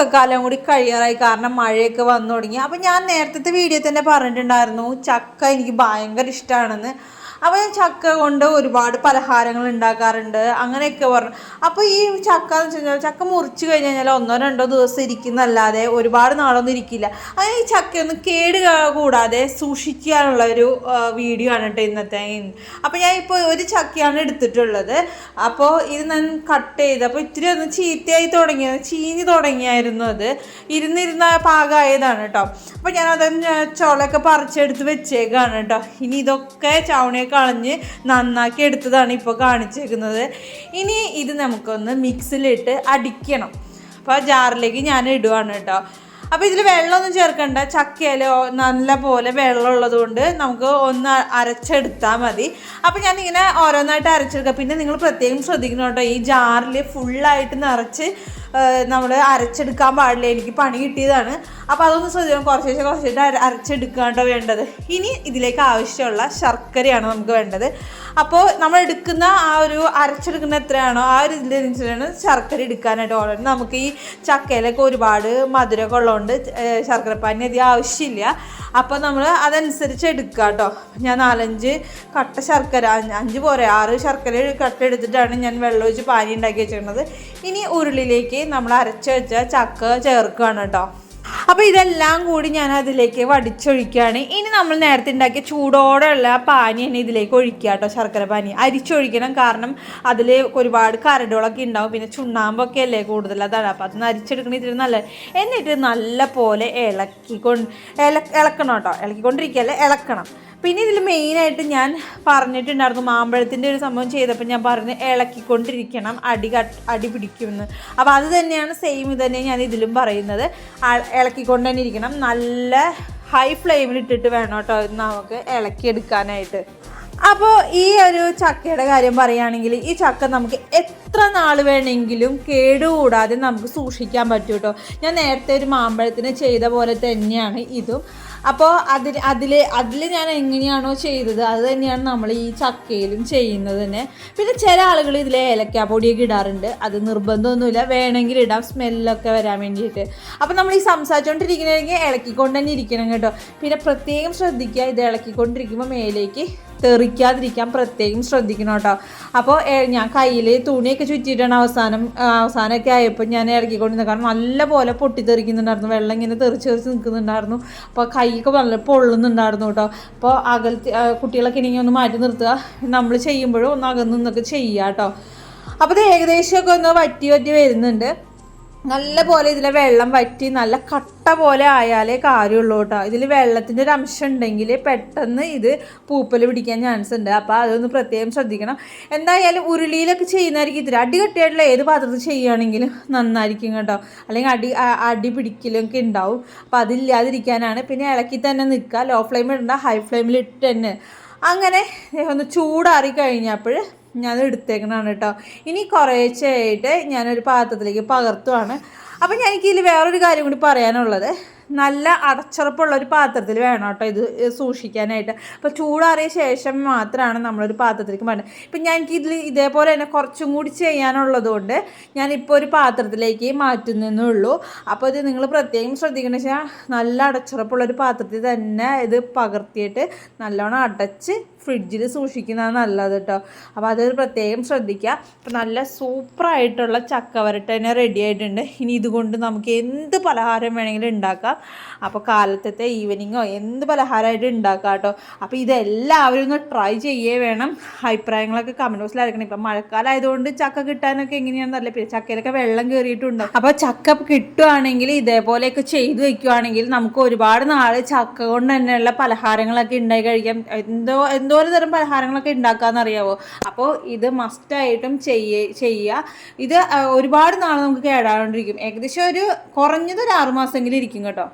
ചക്കക്കാലം കൂടി കഴിയാറായി, കാരണം മഴയൊക്കെ വന്നു തുടങ്ങി. അപ്പം ഞാൻ നേരത്തെ വീഡിയോ തന്നെ പറഞ്ഞിട്ടുണ്ടായിരുന്നു ചക്ക എനിക്ക് ഭയങ്കര ഇഷ്ടമാണെന്ന്. അപ്പോൾ ഞാൻ ചക്ക കൊണ്ട് ഒരുപാട് പലഹാരങ്ങൾ ഉണ്ടാക്കാറുണ്ട് അങ്ങനെയൊക്കെ പറഞ്ഞു. അപ്പോൾ ഈ ചക്ക എന്ന് വെച്ച് കഴിഞ്ഞാൽ ചക്ക മുറിച്ച് കഴിഞ്ഞ് കഴിഞ്ഞാൽ 1-2 ദിവസം ഇരിക്കുന്നല്ലാതെ ഒരുപാട് നാളൊന്നും ഇരിക്കില്ല. അങ്ങനെ ഈ ചക്കയൊന്നും കേട് കൂടാതെ സൂക്ഷിക്കാനുള്ള ഒരു വീഡിയോ ആണ് കേട്ടോ ഇന്നത്തെ. അപ്പോൾ ഞാൻ ഇപ്പോൾ ഒരു ചക്കയാണ് എടുത്തിട്ടുള്ളത്. അപ്പോൾ ഇത് ഞാൻ കട്ട് ചെയ്ത് അപ്പോൾ ഇത്തിരി ഒന്ന് ചീത്തയായി ചീഞ്ഞ് തുടങ്ങിയായിരുന്നു. അത് ഇരുന്നിരുന്ന പാകമായതാണ് കേട്ടോ. അപ്പോൾ ഞാനത് ചുളയൊക്കെ പറിച്ചെടുത്ത് വെച്ചേക്കാണ് കേട്ടോ. ഇനി ഇതൊക്കെ ചവണയൊക്കെ കളഞ്ഞ് നന്നാക്കി എടുത്തതാണ് ഇപ്പോൾ കാണിച്ചേക്കുന്നത്. ഇനി ഇത് നമുക്കൊന്ന് മിക്സിയിലിട്ട് അടിക്കണം. അപ്പോൾ ജാറിലേക്ക് ഞാൻ ഇടുവാണ് കേട്ടോ. അപ്പോൾ ഇതിൽ വെള്ളമൊന്നും ചേർക്കണ്ട, ചക്കയിൽ നല്ല പോലെ വെള്ളമുള്ളത് കൊണ്ട് നമുക്ക് ഒന്ന് അരച്ചെടുത്താൽ മതി. അപ്പോൾ ഞാനിങ്ങനെ ഓരോന്നായിട്ട് അരച്ചെടുക്കുക. പിന്നെ നിങ്ങൾ പ്രത്യേകം ശ്രദ്ധിക്കണം കേട്ടോ, ഈ ജാറിൽ ഫുള്ളായിട്ട് നിറച്ച് നമ്മൾ അരച്ചെടുക്കാൻ പാടില്ല. എനിക്ക് പണി കിട്ടിയതാണ്. അപ്പോൾ അതൊന്ന് ശ്രദ്ധിക്കണം, കുറച്ചായിട്ട് അരച്ചെടുക്കാണ്ടോ വേണ്ടത്. ഇനി ഇതിലേക്ക് ആവശ്യമുള്ള ശർക്കരയാണ് നമുക്ക് വേണ്ടത്. അപ്പോൾ നമ്മൾ എടുക്കുന്ന ആ ഒരു അരച്ചെടുക്കുന്ന എത്രയാണോ ആ ഒരു ഇതിനനുസരിച്ചാണ് ശർക്കര എടുക്കാനായിട്ട്. ഓൾറെഡി നമുക്ക് ഈ ചക്കയിലൊക്കെ ഒരുപാട് മധുരമൊക്കെ ഉള്ളതുകൊണ്ട് ശർക്കരപ്പാനി അധികം ആവശ്യമില്ല. അപ്പോൾ നമ്മൾ അതനുസരിച്ച് എടുക്കുക കേട്ടോ. ഞാൻ 4-5 കട്ട ശർക്കര, 5 പോരെ 6 ശർക്കര കട്ട എടുത്തിട്ടാണ് ഞാൻ വെള്ളം ഒഴിച്ച് പാനി ഉണ്ടാക്കി വെച്ചിരുന്നത്. ഇനി ഉരുളിലേക്ക് നമ്മൾ അരച്ച് വെച്ച ചക്ക ചേർക്കുകയാണ് കേട്ടോ. അപ്പോൾ ഇതെല്ലാം കൂടി ഞാൻ അതിലേക്ക് വടിച്ചൊഴിക്കുകയാണ്. ഇനി നമ്മൾ നേരത്തെ ഉണ്ടാക്കിയ ചൂടോടെയുള്ള പാനി തന്നെ ഇതിലേക്ക് ഒഴിക്കുക കേട്ടോ. ശർക്കര പാനി അരിച്ചൊഴിക്കണം, കാരണം അതിൽ ഒരുപാട് കരടുകളൊക്കെ ഉണ്ടാവും. പിന്നെ ചുണ്ണാമ്പൊക്കെ അല്ലേ കൂടുതൽ, അതാണ്. അപ്പോൾ അതൊന്ന് അരിച്ചെടുക്കണം ഇതിൽ നല്ല. എന്നിട്ട് നല്ല പോലെ ഇളക്കണം കേട്ടോ. ഇളക്കിക്കൊണ്ടിരിക്കുകയല്ലേ, ഇളക്കണം. പിന്നെ ഇതിൽ മെയിനായിട്ട് ഞാൻ പറഞ്ഞിട്ടുണ്ടായിരുന്നു, മാമ്പഴത്തിൻ്റെ ഒരു സംഭവം ചെയ്തപ്പോൾ ഞാൻ പറഞ്ഞു ഇളക്കിക്കൊണ്ടിരിക്കണം, അടി പിടിക്കുമെന്ന്. അപ്പോൾ അത് തന്നെയാണ്, സെയിം ഇത് തന്നെ ഞാൻ ഇതിലും പറയുന്നത്. ഇളക്കിക്കൊണ്ട് തന്നെ ഇരിക്കണം. നല്ല ഹൈ ഫ്ലെയിമിൽ ഇട്ടിട്ട് വേണം കേട്ടോ നമുക്ക് ഇളക്കിയെടുക്കാനായിട്ട്. അപ്പോൾ ഈ ഒരു ചക്കയുടെ കാര്യം പറയുകയാണെങ്കിൽ, ഈ ചക്ക നമുക്ക് എത്ര നാൾ വേണമെങ്കിലും കേടുകൂടാതെ നമുക്ക് സൂക്ഷിക്കാൻ പറ്റും കേട്ടോ. ഞാൻ നേരത്തെ ഒരു മാമ്പഴത്തിന് ചെയ്ത പോലെ തന്നെയാണ് ഇതും. അപ്പോൾ അതിൽ ഞാൻ എങ്ങനെയാണോ ചെയ്തത് അത് തന്നെയാണ് നമ്മൾ ഈ ചക്കയിലും ചെയ്യുന്നത് തന്നെ. പിന്നെ ചില ആളുകൾ ഇതിൽ ഏലക്കാപ്പൊടിയൊക്കെ ഇടാറുണ്ട്. അത് നിർബന്ധമൊന്നുമില്ല, വേണമെങ്കിൽ ഇടാം, സ്മെല്ലൊക്കെ വരാൻ വേണ്ടിയിട്ട്. അപ്പോൾ നമ്മൾ ഈ സംസാരിച്ചുകൊണ്ടിരിക്കണമെങ്കിൽ ഇളക്കിക്കൊണ്ട് തന്നെ ഇരിക്കണം കേട്ടോ. പിന്നെ പ്രത്യേകം ശ്രദ്ധിക്കുക, ഇത് ഇളക്കിക്കൊണ്ടിരിക്കുമ്പോൾ മേലേക്ക് തെറിക്കാതിരിക്കാൻ പ്രത്യേകം ശ്രദ്ധിക്കണം കേട്ടോ. അപ്പോൾ ഞാൻ കയ്യിൽ തുണിയൊക്കെ ചുറ്റിയിട്ടാണ് അവസാനമൊക്കെ ആയപ്പോൾ ഞാൻ ഇറക്കിക്കൊണ്ടിരുന്നത്. കാരണം നല്ല പോലെ പൊട്ടിത്തെറിക്കുന്നുണ്ടായിരുന്നു, വെള്ളം ഇങ്ങനെ തെറിച്ച് നിൽക്കുന്നുണ്ടായിരുന്നു. അപ്പോൾ കൈയൊക്കെ നല്ല പൊള്ളുന്നുണ്ടായിരുന്നു കേട്ടോ. അപ്പോൾ കുട്ടികളൊക്കെ ഇനി ഒന്ന് മാറ്റി നിർത്തുക, നമ്മൾ ചെയ്യുമ്പോഴും ഒന്ന് അകന്നു നിന്നൊക്കെ ചെയ്യുക കേട്ടോ. അപ്പോൾ ഇത് ഏകദേശമൊക്കെ ഒന്ന് വറ്റി വരുന്നുണ്ട്. നല്ല പോലെ ഇതിലെ വെള്ളം വറ്റി നല്ല കട്ട പോലെ ആയാലേ കാര്യമുള്ളൂ കേട്ടോ. ഇതിൽ വെള്ളത്തിൻ്റെ ഒരു അംശം ഉണ്ടെങ്കിൽ പെട്ടെന്ന് ഇത് പൂപ്പൽ പിടിക്കാൻ ചാൻസ് ഉണ്ട്. അപ്പോൾ അതൊന്ന് പ്രത്യേകം ശ്രദ്ധിക്കണം. എന്തായാലും ഉരുളിയിലൊക്കെ ചെയ്യുന്നതായിരിക്കും ഇത്തിരി അടികട്ടിയായിട്ടുള്ള ഏത് പാത്രത്തിൽ ചെയ്യുകയാണെങ്കിലും നന്നായിരിക്കും കേട്ടോ. അല്ലെങ്കിൽ അടി പിടിക്കലൊക്കെ ഉണ്ടാവും. അപ്പോൾ അതില്ലാതിരിക്കാനാണ്. പിന്നെ ഇളക്കി തന്നെ നിൽക്കുക, ലോ ഫ്ലെയിമിൽ ഇടണ്ട, ഹൈ ഫ്ലെയിമിൽ ഇട്ട് തന്നെ. അങ്ങനെ ഒന്ന് ചൂടാറി കഴിഞ്ഞപ്പോൾ ഞാൻ എടുത്തേക്കണതാണ് കേട്ടോ. ഇനി കുറേശ്ശെയായിട്ട് ഞാനൊരു പാത്രത്തിലേക്ക് പകർത്തുവാണ്. അപ്പം എനിക്കിതിൽ വേറൊരു കാര്യം കൂടി പറയാനുള്ളത്, നല്ല അടച്ചുറപ്പുള്ള ഒരു പാത്രത്തിൽ വേണം കേട്ടോ ഇത് സൂക്ഷിക്കാനായിട്ട്. അപ്പോൾ ചൂടാറിയ ശേഷം മാത്രമാണ് നമ്മളൊരു പാത്രത്തിലേക്ക് മാറ്റുന്നത്. ഇപ്പം എനിക്കിതിൽ ഇതേപോലെ തന്നെ കുറച്ചും കൂടി ചെയ്യാനുള്ളത് കൊണ്ട് ഞാനിപ്പോൾ ഒരു പാത്രത്തിലേക്ക് മാറ്റുന്നേ ഉള്ളൂ. അപ്പോൾ ഇത് നിങ്ങൾ പ്രത്യേകം ശ്രദ്ധിക്കണമെന്ന് വെച്ചാൽ നല്ല അടച്ചുറപ്പുള്ളൊരു പാത്രത്തിൽ തന്നെ ഇത് പകർത്തിയിട്ട് നല്ലോണം അടച്ച് ഫ്രിഡ്ജിൽ സൂക്ഷിക്കുന്നതാണ് നല്ലത് കേട്ടോ. അപ്പോൾ അതൊരു പ്രത്യേകം ശ്രദ്ധിക്കുക. അപ്പോൾ നല്ല സൂപ്പറായിട്ടുള്ള ചക്കവരട്ട് തന്നെ റെഡി ആയിട്ടുണ്ട്. ഇനി ഇതുകൊണ്ട് നമുക്ക് എന്ത് പലഹാരം വേണമെങ്കിലും ഉണ്ടാക്കാം. അപ്പോൾ കാലത്തെ ഈവനിങ്ങോ എന്ത് പലഹാരമായിട്ട് ഉണ്ടാക്കാം കേട്ടോ. അപ്പോൾ ഇതെല്ലാവരും ഒന്ന് ട്രൈ ചെയ്യേ വേണം. അഭിപ്രായങ്ങളൊക്കെ കമൻറ്റ് ബോക്സിൽ അറിയിക്കണം. ഇപ്പം മഴക്കാലം ആയതുകൊണ്ട് ചക്ക കിട്ടാനൊക്കെ എങ്ങനെയാണെന്നറിയില്ല. പിന്നെ ചക്കയിലൊക്കെ വെള്ളം കയറിയിട്ടുണ്ടാവും. അപ്പോൾ ചക്ക കിട്ടുവാണെങ്കിൽ ഇതേപോലെയൊക്കെ ചെയ്ത് വെക്കുവാണെങ്കിൽ നമുക്ക് ഒരുപാട് നാൾ ചക്ക കൊണ്ട് തന്നെയുള്ള പലഹാരങ്ങളൊക്കെ ഉണ്ടാക്കി കഴിക്കാം. എന്തോരം തരം പലഹാരങ്ങളൊക്കെ ഉണ്ടാക്കാമെന്നറിയാവോ. അപ്പോൾ ഇത് മസ്റ്റായിട്ടും ചെയ്യുക. ഇത് ഒരുപാട് നാൾ നമുക്ക് കേടാകൊണ്ടിരിക്കും. ഏകദേശം കുറഞ്ഞത് ഒരു 6 മാസമെങ്കിലും ഇരിക്കും കേട്ടോ.